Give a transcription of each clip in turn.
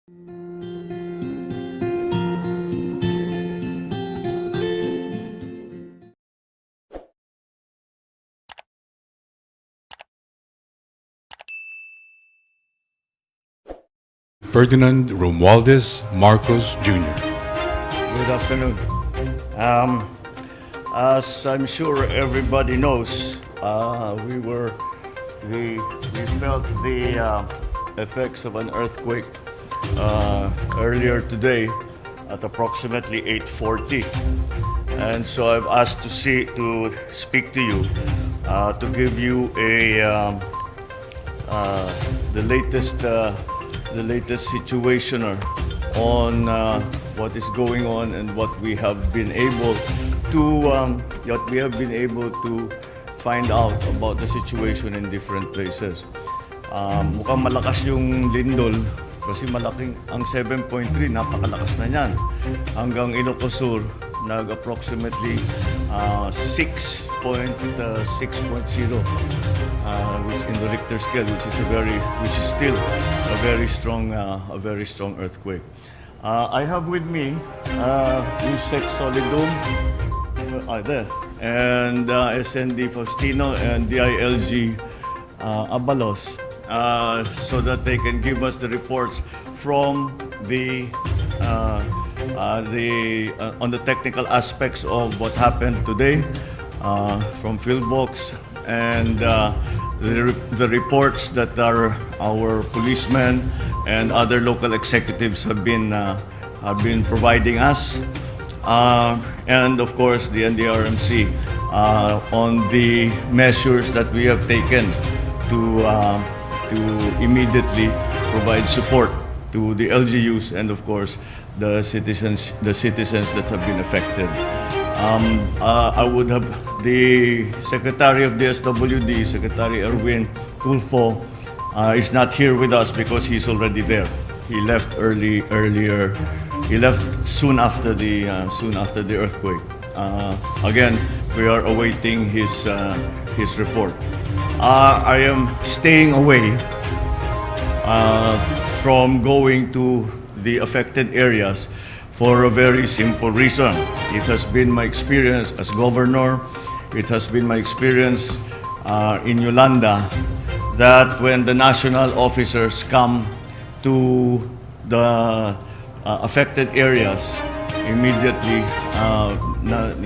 Ferdinand Romualdez Marcos Jr. Good afternoon. As I'm sure everybody knows, we felt the effects of an earthquake earlier today at approximately 8:40, and so I've asked to speak to you to give you the latest situation on what is going on and what we have been able to find out about the situation in different places. Mukhang malakas yung Lindol kasi malaking ang 7.3, napakalakas na niyan. Hanggang Ilocos Sur, approximately 6.0, which in the Richter scale, which is still a very strong earthquake. I have with me USEC Solidum, there, and SND Faustino and DILG Abalos, so that they can give us the reports from on the technical aspects of what happened today, from Philbox, and the reports that our policemen and other local executives have been providing us, and of course the NDRMC on the measures that we have taken to immediately provide support to the LGUs and of course the citizens that have been affected. I would have the Secretary of the SWD, Secretary Erwin Tulfo, is not here with us because he's already there. He left earlier. He left soon after the earthquake. Again, we are awaiting his report. I am staying away from going to the affected areas for a very simple reason. It has been my experience as governor, it has been my experience in Yolanda, that when the national officers come to the affected areas, immediately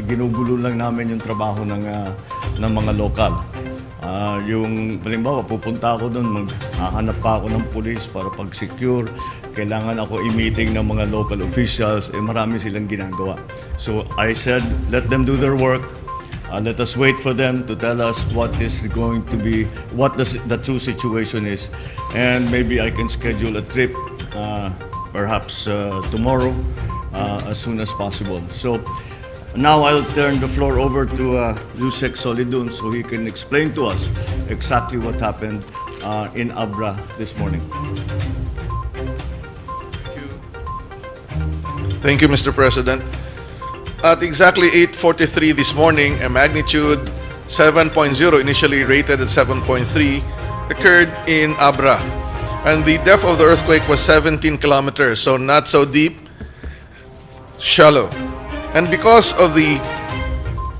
ginugulo lang namin yung trabaho ng mga lokal. Yung halimbawa, pupunta ako doon, maghahanap pa ako ng pulis para pag-secure. Kailangan ako i-meeting ng mga local officials, marami silang ginagawa. So I said, let them do their work. Let us wait for them to tell us what is going to be, what the true situation is. And maybe I can schedule a trip, perhaps tomorrow, as soon as possible. So now I'll turn the floor over to USEC Solidum so he can explain to us exactly what happened in Abra this morning. Thank you, Mr. President. At exactly 8:43 this morning, a magnitude 7.0, initially rated at 7.3, occurred in Abra. And the depth of the earthquake was 17 kilometers, so not so deep, shallow. And because of the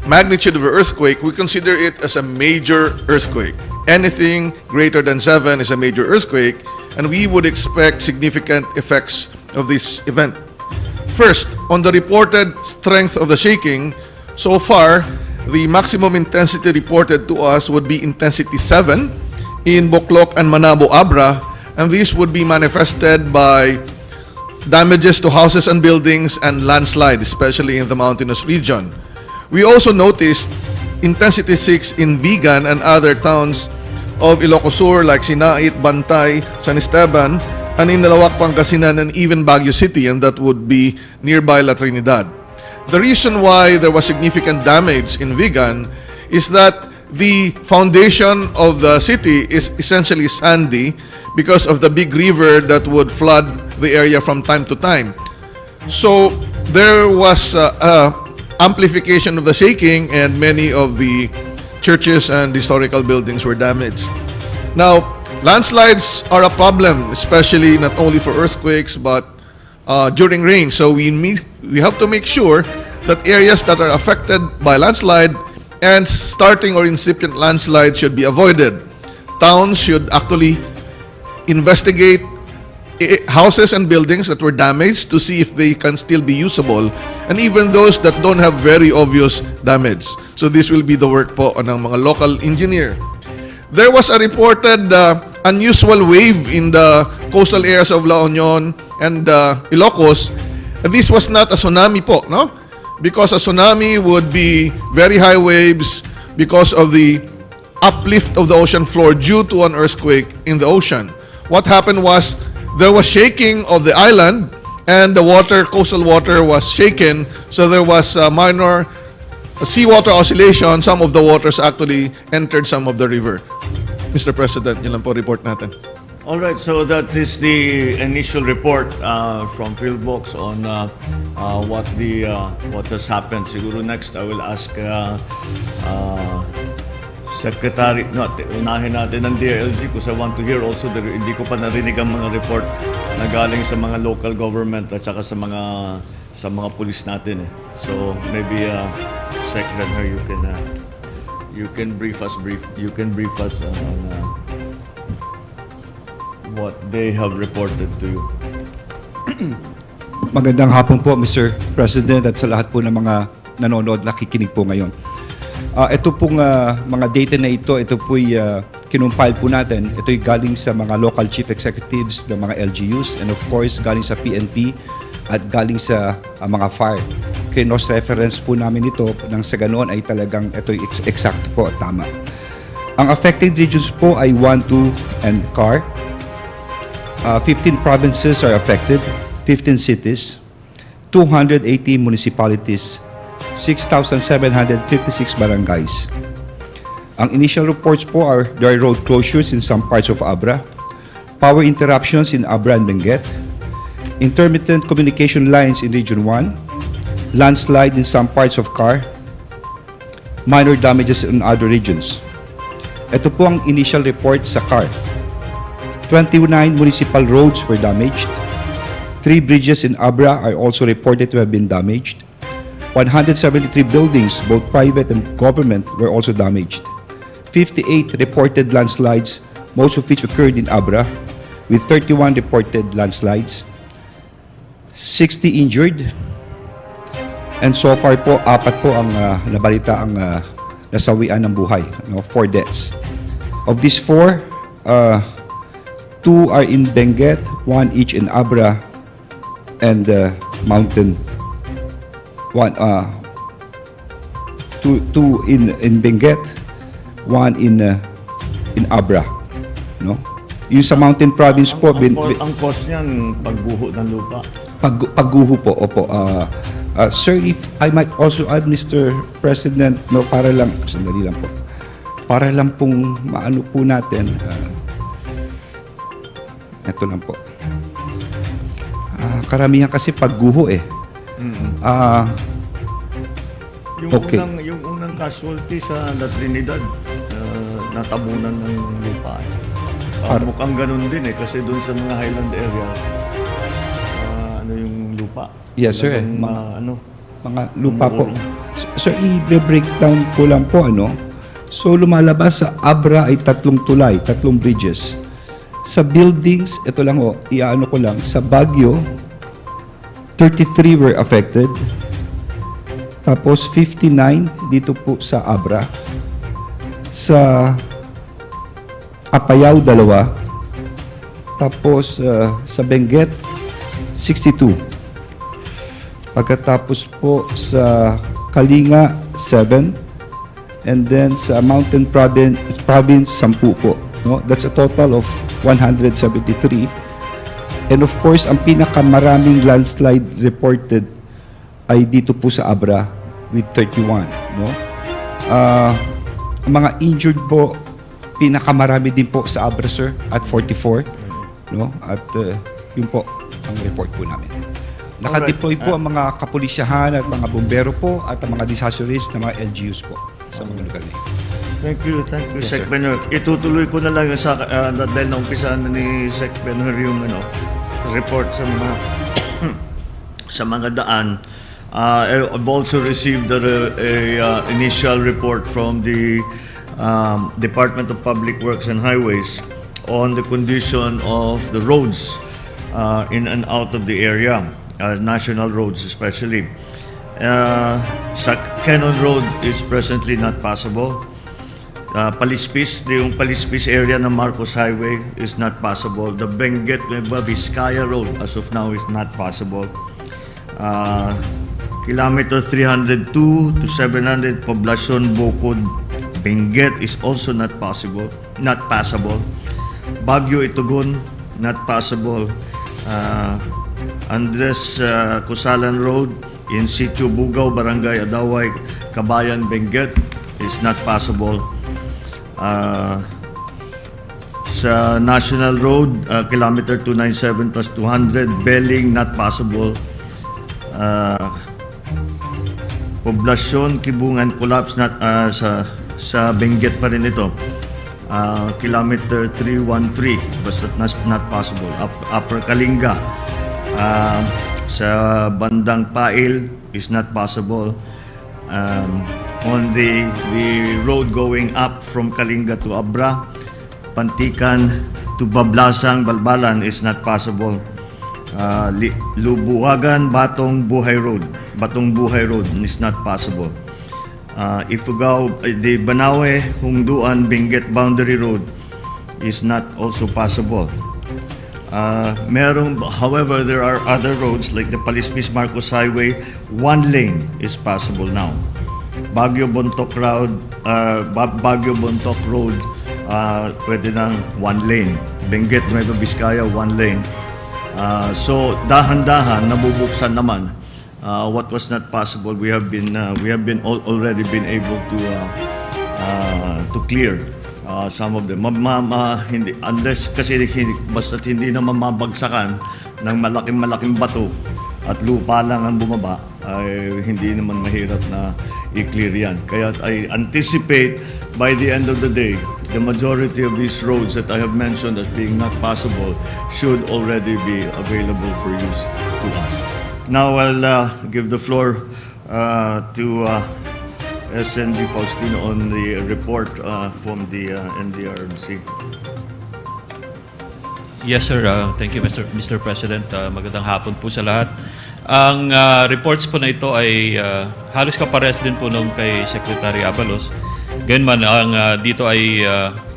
magnitude of the earthquake, we consider it as a major earthquake. Anything greater than 7 is a major earthquake, and we would expect significant effects of this event. First, on the reported strength of the shaking, so far, the maximum intensity reported to us would be intensity 7 in Bocloc and Manabo, Abra, and this would be manifested by damages to houses and buildings and landslide, especially in the mountainous region. We also noticed intensity 6 in Vigan and other towns of Ilocos Sur like Sinait, Bantay, San Esteban, and in Nalawak, Pangasinan, and even Baguio City, and that would be nearby La Trinidad. The reason why there was significant damage in Vigan is that the foundation of the city is essentially sandy because of the big river that would flood the area from time to time. So there was amplification of the shaking, and many of the churches and historical buildings were damaged. Now, Landslides are a problem, especially not only for earthquakes but during rain. So we have to make sure that areas that are affected by landslide and starting or incipient landslide should be avoided. Towns should actually investigate houses and buildings that were damaged to see if they can still be usable, and even those that don't have very obvious damage. So this will be the work po ng mga local engineer. There was a reported unusual wave in the coastal areas of La Union and Ilocos. And this was not a tsunami po, no? Because a tsunami would be very high waves because of the uplift of the ocean floor due to an earthquake in the ocean. What happened was there was shaking of the island and the water, coastal water was shaken, so there was a minor seawater oscillation. Some of the waters actually entered some of the river. Mr. President, yun lang po report natin. All right, so that is the initial report from PhilBox on what has happened. Siguro next I will ask Secretary, unahin natin ng DILG because I want to hear also, hindi ko pa narinig ang mga report na galing sa mga local government at saka sa mga pulis natin. So maybe Secretary, you can brief us on what they have reported to you. Magandang hapon po, Mr. President, at sa lahat po ng mga nanonood, nakikinig po ngayon. Ito pong mga data na ito po'y kinumpile po natin. Ito'y galing sa mga local chief executives ng mga LGUs and of course galing sa PNP at galing sa mga fire. Kinos-reference po namin ito nang sa ganoon ay talagang ito'y exact po at tama. Ang affected regions po ay 1, 2, and CAR. 15 provinces are affected, 15 cities, 280 municipalities, 6,756 barangays. Ang initial reports po are there are road closures in some parts of Abra, power interruptions in Abra and Benguet, intermittent communication lines in Region 1, landslide in some parts of CAR, minor damages in other regions. Ito po ang initial report sa CAR. 29 municipal roads were damaged. 3 bridges in Abra are also reported to have been damaged. 173 buildings, both private and government, were also damaged. 58 reported landslides, most of which occurred in Abra, with 31 reported landslides. 60 injured. And so far po, 4 po ang nabalita ang nasawian ng buhay, 4 deaths. Of these 4, 2 are in Benguet, 1 each in Abra and Mountain. 2 in Benguet, 1 in Abra, no? Yung sa Mountain Province po, ang cause niyan pagguho ng lupa. Pagguho po, opo. Sir, if I might also add, Mr. President, no, para lang, sandali lang po. Para lang pong maano po natin, ito lang po. Karamihan kasi pagguho eh. Okay. Yung unang casualty sa La Trinidad, natabunan ng lupa. Mukhang ganun din eh, kasi doon sa mga highland area, yung lupa. Yes, sir. Mga lupa po. Sir, i-breakdown ko lang po, So, lumalabas sa Abra ay 3 tulay, 3 bridges. Sa buildings, ito lang iaano ko lang, sa Baguio, 33 were affected. Tapos 59 dito po sa Abra. Sa Apayao, 2. Tapos sa Benguet, 62. Pagkatapos po sa Kalinga, 7. And then sa Mountain Province 10 po. No? That's a total of 173. And of course, ang pinakamaraming landslide reported ay dito po sa Abra with 31. No? Ang mga injured po, pinakamarami din po sa Abra, sir, at 44. No? At yun po ang report po namin. Nakadeploy po ang mga kapulisyahan at mga bombero po at ang mga disaster risk na mga LGUs po sa mga lugar na ito. Thank you, Yes, Sec sir. Benhur. Itutuloy ko na lang sa dahil naumpisahan na ni Sec Benhur yung report sa mga sa mga daan. I've also received a initial report from the Department of Public Works and Highways on the condition of the roads in and out of the area, national roads especially. Sa Cannon Road is presently not passable. Palispis, yung Palispis area ng Marcos Highway is not possible. The Benguet Nueva Vizcaya Road as of now is not possible. Kilometer 302 to 700 Poblacion Bukod Benguet is also not passable. Baguio Itugon, not possible. Andres Cusalan Road in Sitio Bugaw, Barangay Adaway, Kabayan, Benguet is not possible. Sa National Road, kilometer 297 plus 200, Belling, not possible. Poblacion, Kibungan, collapse, not, sa Benguet pa rin ito. Kilometer 313, basta not possible. Upper Kalinga, sa bandang Pail is not possible. On the road going up from Kalinga to Abra, Pantikan to Bablasang, Balbalan is not possible. Lubuhagan, Batong Buhay Road is not possible. Ifugao, the Banawe, Hungduan, Benguet Boundary Road is not also possible. However, there are other roads like the Palispis Marcos Highway, one lane is possible now. Baguio Bontoc Road, pwede ng one lane. Benguet Nueva Vizcaya, one lane. So dahan-dahan nabubuksan naman. What was not possible, we have already been able to clear some of them. Hindi, unless kasi basta't hindi naman mabagsakan ng malaking bato at lupa lang ang bumaba, ay hindi naman mahirap na i-clear yan. Kaya I anticipate by the end of the day, the majority of these roads that I have mentioned as being not possible should already be available for use to us. Now I'll give the floor to SND Faustino on the report from the NDRMC. Yes, sir. Thank you, Mr. President. Magandang hapon po sa lahat. Ang reports po na ito ay halos kapares din po nung kay Secretary Abalos. Ganyan man, dito ay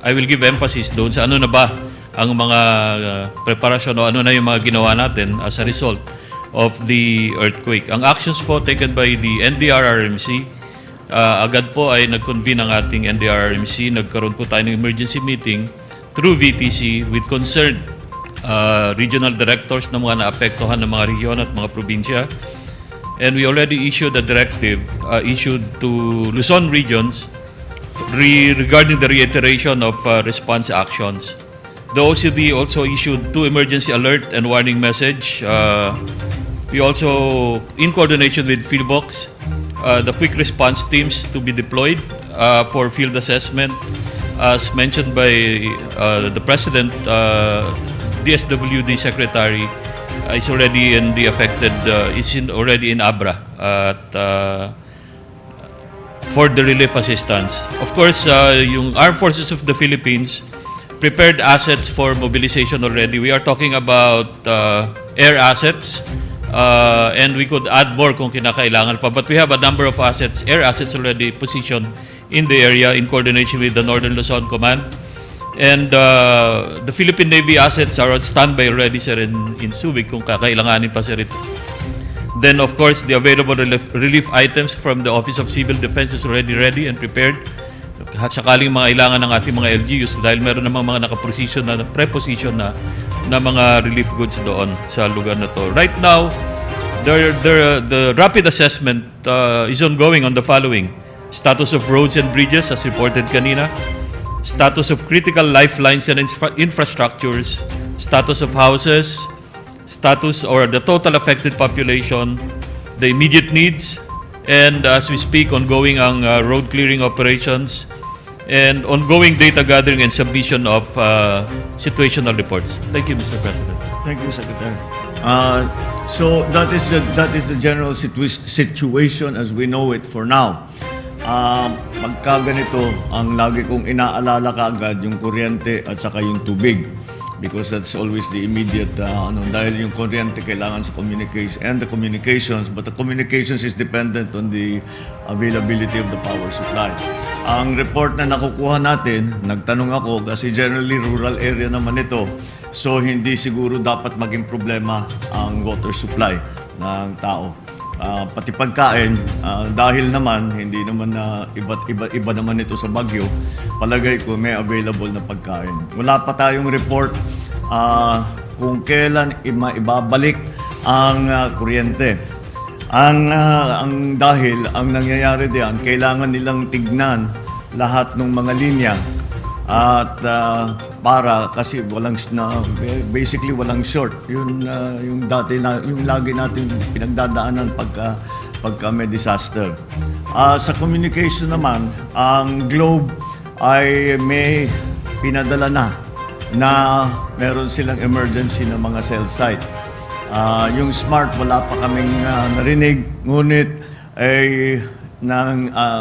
I will give emphasis doon sa ano na ba ang mga preparasyon o ano na yung mga ginawa natin as a result of the earthquake. Ang actions po taken by the NDRRMC, agad po ay nag-convene ang ating NDRRMC. Nagkaroon po tayo ng emergency meeting through VTC with concerned regional directors ng mga naapektuhan ng mga region at mga probinsya. And we already issued a directive issued to Luzon regions regarding the reiteration of response actions. The OCD also issued 2 emergency alert and warning message. We also, in coordination with PhilBox, the quick response teams to be deployed for field assessment. As mentioned by the President, DSWD Secretary is already in the affected, already in Abra for the relief assistance. Of course, yung Armed Forces of the Philippines prepared assets for mobilization already. We are talking about air assets, and we could add more kung kinakailangan pa. But we have a number of assets, air assets already positioned in the area in coordination with the Northern Luzon Command. And the Philippine Navy assets are on standby already, sir, in Subic kung kakailanganin pa, sir, ito. Then, of course, the available relief items from the Office of Civil Defense is already ready and prepared. Sakaling mga ilangan ng ating mga LGUs dahil meron namang mga nakaposition na, preposition na mga relief goods doon sa lugar na to. Right now, the rapid assessment is ongoing on the following: status of roads and bridges as reported kanina, status of critical lifelines and infrastructures, status of houses, status or the total affected population, the immediate needs, and as we speak, ongoing ang road clearing operations, and ongoing data gathering and submission of situational reports. Thank you, Mr. President. Thank you, Secretary. So that is the general situation as we know it for now. Pagka ganito, ang lagi kong inaalala kaagad yung kuryente at saka yung tubig, because that's always the immediate dahil yung kuryente kailangan sa communication and the communications, but the communications is dependent on the availability of the power supply. Ang report na nakukuha natin, nagtanong ako kasi generally rural area naman ito, so hindi siguro dapat maging problema ang water supply ng tao. Pati pagkain, dahil naman hindi naman na iba naman ito sa Bagyo, palagay ko may available na pagkain. Wala pa tayong report kung kailan ibabalik ang kuryente. Dahil ang nangyayari diyan, kailangan nilang tignan lahat ng mga linya at kasi basically walang short. Yung lagi natin pinagdadaanan pagka may disaster. Sa communication naman, ang Globe ay may pinadala na meron silang emergency na mga cell site. Yung Smart wala pa kaming narinig, ngunit ay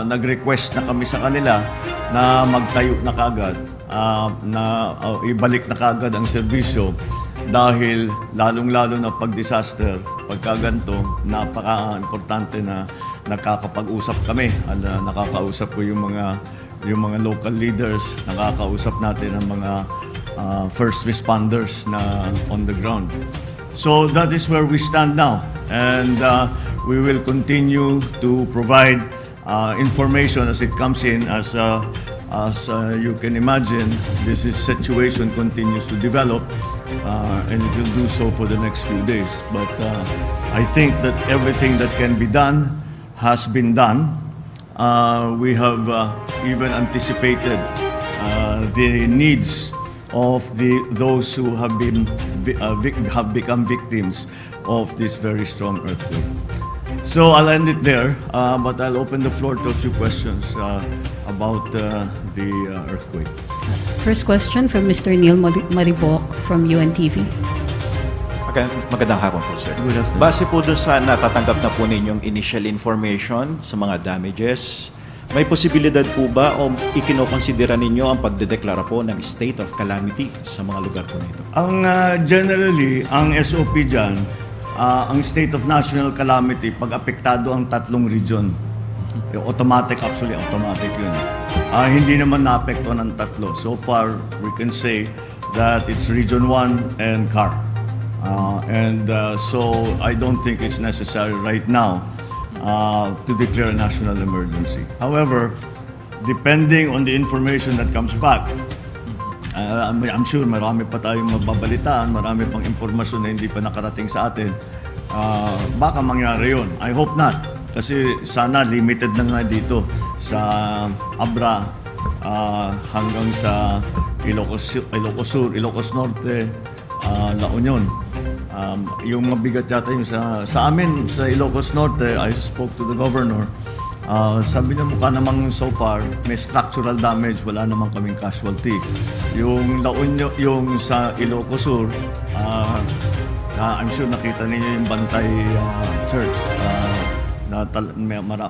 nag-request na kami sa kanila na magtayo na kagad, ibalik na kagad ang serbisyo dahil lalong-lalo na pag-disaster, pagka ganito, napaka-importante na nakakapag-usap kami. Nakakausap ko yung mga local leaders, nakakausap natin ang mga first responders na on the ground. So that is where we stand now, and we will continue to provide information as it comes in. As you can imagine, this situation continues to develop, and it will do so for the next few days. But I think that everything that can be done has been done. We have even anticipated the needs of those who have become victims of this very strong earthquake. So I'll end it there, but I'll open the floor to a few questions about the earthquake. First question from Mr. Neil Maribok from UNTV. Magandang hapon po, sir. Good afternoon. Base po doon sa natatanggap na po ninyong initial information sa mga damages, may posibilidad po ba o ikinokonsidera ninyo ang pagdedeklara po ng state of calamity sa mga lugar po nito? Generally, ang SOP dyan, ang state of national calamity, pag apektado ang tatlong region, automatic yun. Hindi naman naapekto ng tatlo. So far, we can say that it's Region 1 and CAR. So I don't think it's necessary right now to declare a national emergency. However, depending on the information that comes back, I'm sure marami pa tayong mababalitaan, marami pang impormasyon na hindi pa nakarating sa atin. Baka mangyari yun. I hope not. Kasi sana limited na nga dito sa Abra hanggang sa Ilocos Sur, Ilocos Norte, La Union. Yung mabigat yata yung sa amin sa Ilocos Norte, I spoke to the governor. Sabi niya mukha namang so far may structural damage, wala namang kaming casualty. Yung La Union, yung sa Ilocos Sur, I'm sure nakita ninyo yung Bantay Church na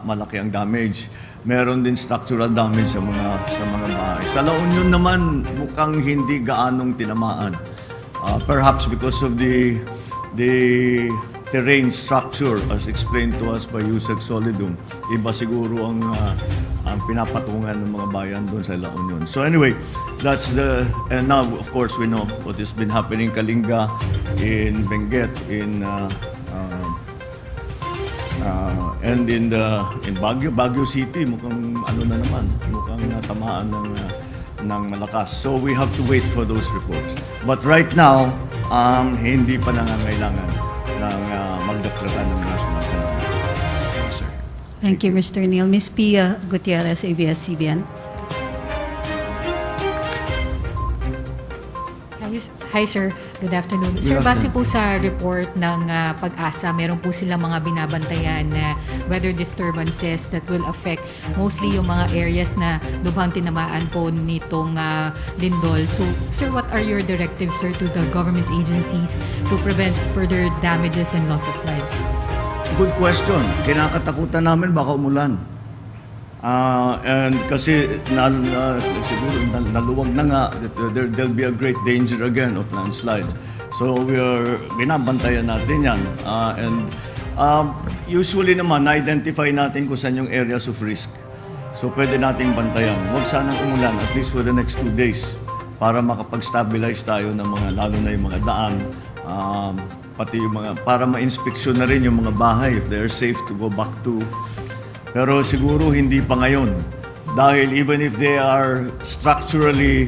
malaki ang damage. Meron din structural damage sa mga bahay. Sa La Union naman mukhang hindi gaanong tinamaan. Perhaps because of the terrain structure as explained to us by Yusek Solidum. Iba siguro ang pinapatungan ng mga bayan doon sa La Union. So anyway, and now of course we know what has been happening in Kalinga, in Benguet, and in Baguio City, mukhang mukhang natamaan ng malakas. So we have to wait for those reports. But right now, hindi pa nangangailangan ng magdeklara ng national calamity. Thank you, Mr. Neil. Ms. Pia Gutierrez, ABS-CBN. Hi, sir. Good afternoon. Sir, base po sa report ng Pag-asa, meron po silang mga binabantayan na weather disturbances that will affect mostly yung mga areas na lubhang tinamaan po nitong Lindol. So, sir, what are your directives, sir, to the government agencies to prevent further damages and loss of lives? Good question. Kinakatakutan namin baka umulan. And kasi siguro naluwag na nga, there'll be a great danger again of landslides. So binabantayan natin yan. Usually naman, na-identify natin kung saan yung areas of risk. So pwede nating bantayan. Huwag sanang umulan, at least for the next 2 days, para makapag-stabilize tayo ng mga, lalo na yung mga daan, pati yung mga, para ma-inspeksyon na rin yung mga bahay if they're safe to go back to. Pero siguro hindi pa ngayon. Dahil even if they are structurally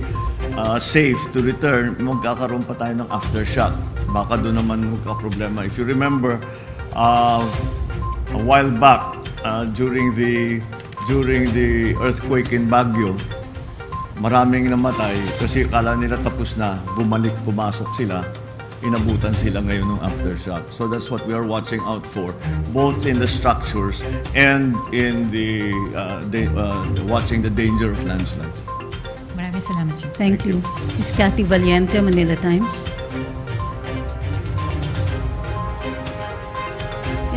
safe to return, magkakaroon pa tayo ng aftershock. Baka doon naman magka-problema. If you remember, a while back, during the earthquake in Baguio, maraming namatay kasi kala nila tapos na, pumasok sila. Inabutan sila ngayon ng aftershock. So that's what we are watching out for, both in the structures and in watching the danger of landslides. Maraming salamat, sir. Thank you. Ms. Cathy Valiente, Manila Times.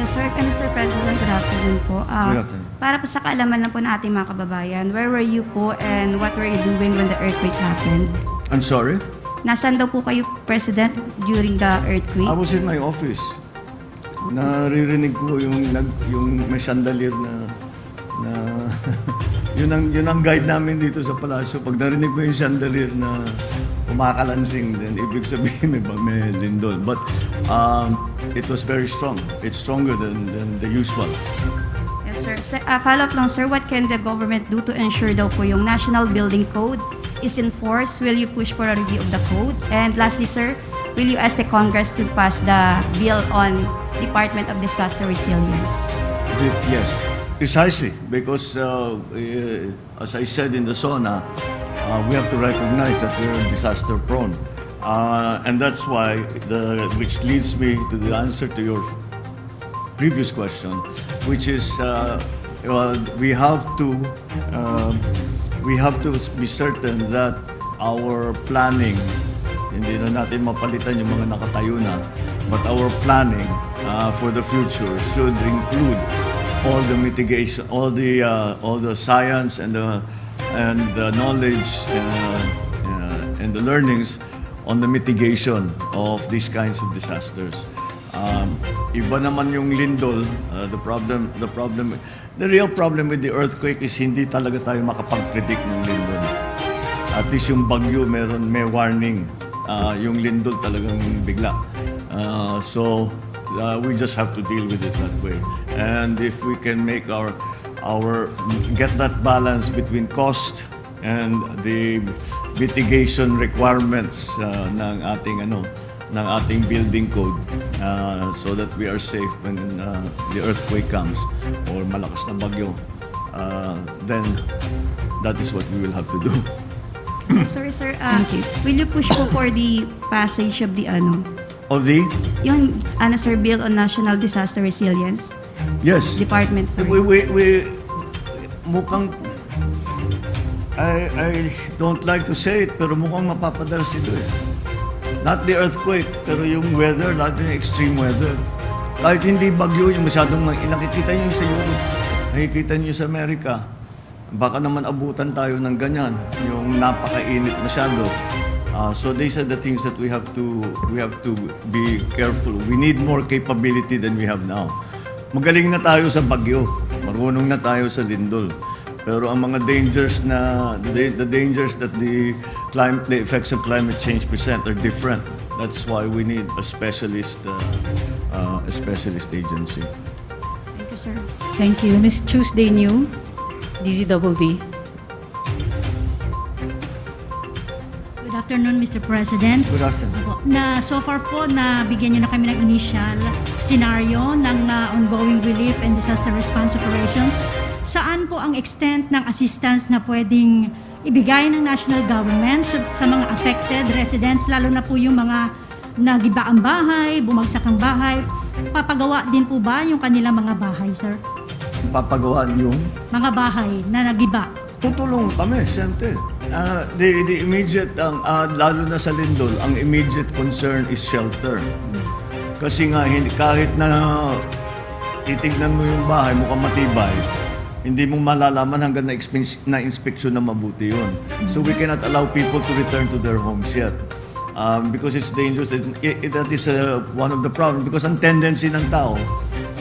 Yes, sir. Mr. President, good afternoon po. Good afternoon. Para po sa kaalaman lang po ng ating mga kababayan, where were you po and what were you doing when the earthquake happened? I'm sorry? Nasaan daw po kayo, President, during the earthquake? I was in my office. Naririnig ko yung may chandelier na yun ang guide namin dito sa palasyo. Pag narinig ko yung chandelier na kumakalansing, then ibig sabihin may lindol. But it was very strong. It's stronger than the usual. Yes, sir. Follow up lang, sir. What can the government do to ensure daw po yung National Building Code is enforced? Will you push for a review of the code? And lastly, sir, will you ask the Congress to pass the bill on Department of Disaster Resilience? Yes, precisely. Because as I said in the SONA, we have to recognize that we're disaster prone. And that's why, which leads me to the answer to your previous question, which is we have to be certain that our planning, hindi na natin mapalitan yung mga nakatayo na, but our planning for the future should include all the mitigation, all the science and the knowledge and the learnings on the mitigation of these kinds of disasters. Iba naman yung Lindol, the real problem with the earthquake is hindi talaga tayo makapag-predict ng Lindol. At least yung bagyo may warning. Yung Lindol talagang bigla. So we just have to deal with it that way. And if we can make get that balance between cost and the mitigation requirements ng ating building code, so that we are safe when the earthquake comes or malakas na bagyo, then that is what we will have to do. Sorry, sir. Will you push po for the passage of the yung sir, bill on National Disaster Resilience? Yes. Department, sorry. We mukhang I don't like to say it, pero mukhang mapapadalas ito eh. Not the earthquake, pero yung weather, not the extreme weather. Kahit hindi bagyo, yung masyadong nakikita nyo sa Europe, nakikita nyo sa Amerika, baka naman abutan tayo ng ganyan, yung napakainit masyado. So these are the things that we have to be careful. We need more capability than we have now. Magaling na tayo sa bagyo, marunong na tayo sa lindol. Pero ang mga dangers the dangers that the effects of climate change present are different. That's why we need a specialist agency. Thank you, sir. Thank you. Ms. Tuesday New, DZBB. Good afternoon, Mr. President. Good afternoon. So far po, bigyan niyo na kami ng initial scenario ng ongoing relief and disaster response operations. Saan po ang extent ng assistance na pwedeng ibigay ng national government sa mga affected residents, lalo na po yung mga nagiba ang bahay, bumagsak ang bahay, papagawa din po ba yung kanilang mga bahay, sir? Papagawaan yung Mga bahay na nagiba. tutulong kami, siyempre. The immediate, lalo na sa Lindol, ang immediate concern is shelter. Kasi nga, kahit na titignan mo yung bahay, mukhang matibay, hindi mo malalaman hanggang na-inspeksyon na mabuti yun. So we cannot allow people to return to their homes yet. Because it's dangerous. That is one of the problems. Because ang tendency ng tao,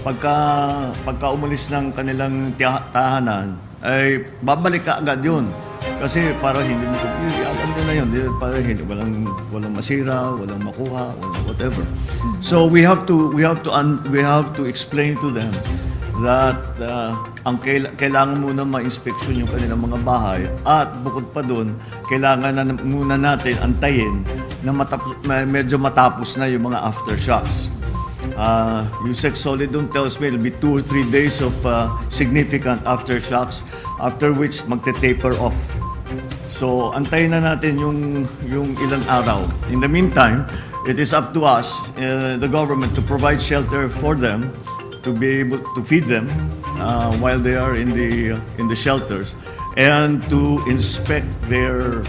pagka umalis ng kanilang tahanan, ay babalik ka agad yun. Kasi para hindi mo na yun, para hindi walang masira, walang makuha, walang whatever. So we have to explain to them that ang kailangan muna ma-inspeksyon yung kanilang mga bahay, at bukod pa doon, kailangan na muna natin antayin na medyo matapos na yung mga aftershocks. Yusek Solidum tells me it'll be 2 or 3 days of significant aftershocks, after which magte-taper off. So, antayin na natin yung ilang araw. In the meantime, it is up to us, the government, to provide shelter for them, to be able to feed them while they are in the shelters, and to inspect their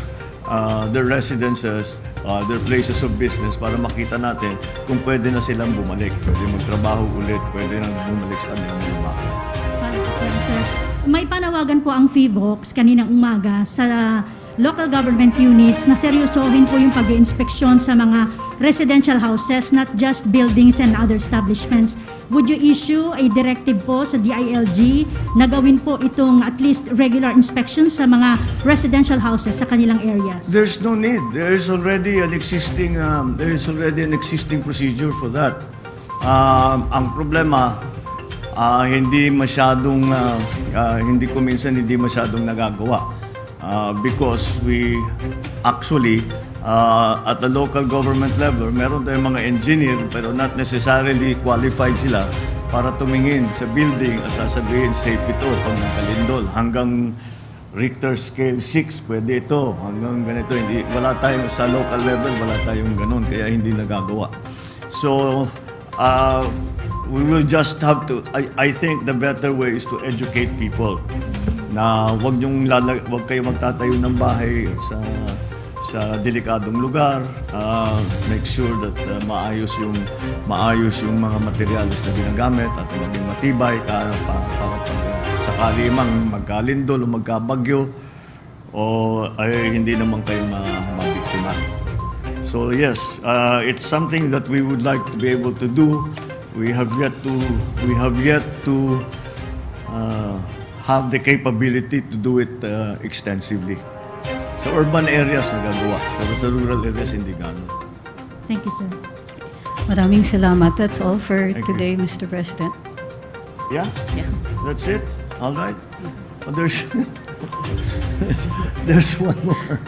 residences, their places of business, para makita natin kung pwede na silang bumalik, pwede magtrabaho ulit, pwede na bumalik sa kanilang mga bahay. May panawagan po ang PHIVOX kaninang umaga sa local government units na seryosohin po yung pag-inspeksyon sa mga residential houses, not just buildings and other establishments. Would you issue a directive po sa DILG na gawin po itong at least regular inspection sa mga residential houses sa kanilang areas? There's no need. There is already an existing procedure for that. Ang problema, hindi ko minsan masyadong nagagawa. Because we actually, at the local government level, meron tayong mga engineer pero not necessarily qualified sila para tumingin sa building at sasabihin safe ito pag nagkalindol. Hanggang Richter scale 6, pwede ito. Hanggang ganito, wala tayong sa local level, wala tayong ganun, kaya hindi nagagawa. So, we will just have to, I think the better way is to educate people na wag kayo magtatayo ng bahay sa delikadong lugar. Make sure that maayos yung mga materials na ginagamit at maging matibay para sakali mang magkalindol o magkabagyo ay hindi naman kayo mabiktima. So yes, it's something that we would like to be able to do. We have yet to have the capability to do it extensively. Sa urban areas nagagawa, pero sa rural areas hindi gano'n. Thank you, sir. Maraming salamat. That's all for Thank you. today, Mr. President. Yeah? Yeah. That's it? All right? Oh, there's there's one more.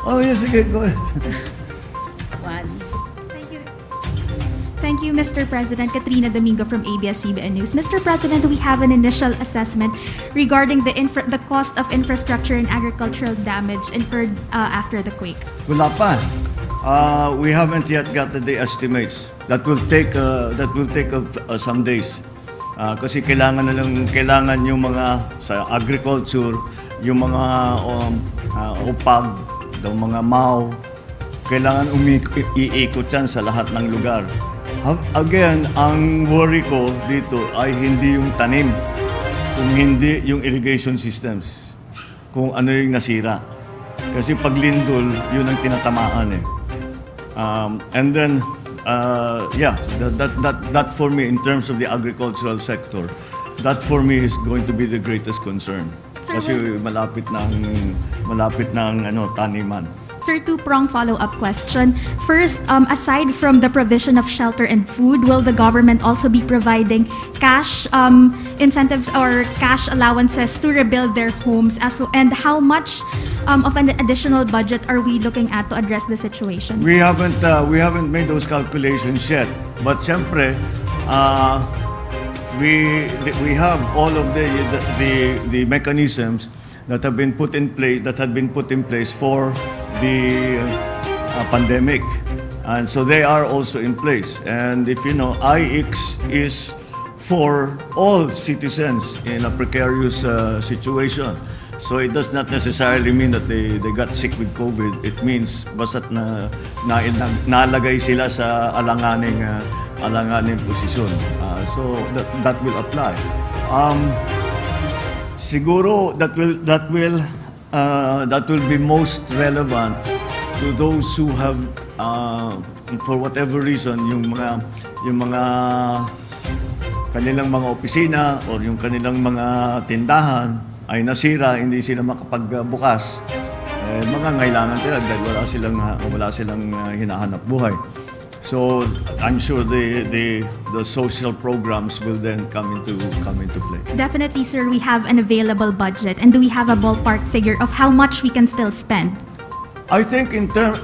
Oh, yes, okay, go ahead. Thank you, Mr. President. Katrina Domingo from ABS-CBN News. Mr. President, we have an initial assessment regarding the cost of infrastructure and agricultural damage incurred after the quake. Wala pa. We haven't yet gotten the estimates. That will take some days. Kasi kailangan yung mga sa agriculture, yung mga upag, yung mga MAU, kailangan iikot yan sa lahat ng lugar. Again, ang worry ko dito ay hindi yung tanim, kung hindi yung irrigation systems, kung ano yung nasira. Kasi pag lindol, yun ang tinatamaan eh. And then, that for me, in terms of the agricultural sector, that for me is going to be the greatest concern. Sir, Kasi malapit ng taniman. Sir, two-prong follow-up question. First, aside from the provision of shelter and food, will the government also be providing cash incentives or cash allowances to rebuild their homes? And how much of an additional budget are we looking at to address the situation? We haven't made those calculations yet. But siyempre, we have all of the mechanisms that have been put in place for the pandemic. And so they are also in place. And if you know, IX is for all citizens in a precarious situation. So it does not necessarily mean that they got sick with COVID. It means basta't nalagay sila sa alanganing posisyon. So that will apply. Siguro that will be most relevant to those who have for whatever reason yung mga kanilang mga opisina or yung kanilang mga tindahan ay nasira, hindi sila makapagbukas. Mangangailangan sila dahil wala silang hinahanap buhay. So I'm sure the social programs will then come into play. Definitely, sir, we have an available budget. And do we have a ballpark figure of how much we can still spend? I think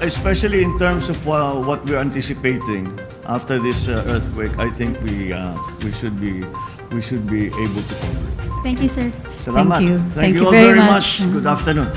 especially in terms of what we're anticipating after this earthquake, I think we should be able to cover it. Thank you, sir. Salamat. Thank you. Thank you all very much. Good afternoon.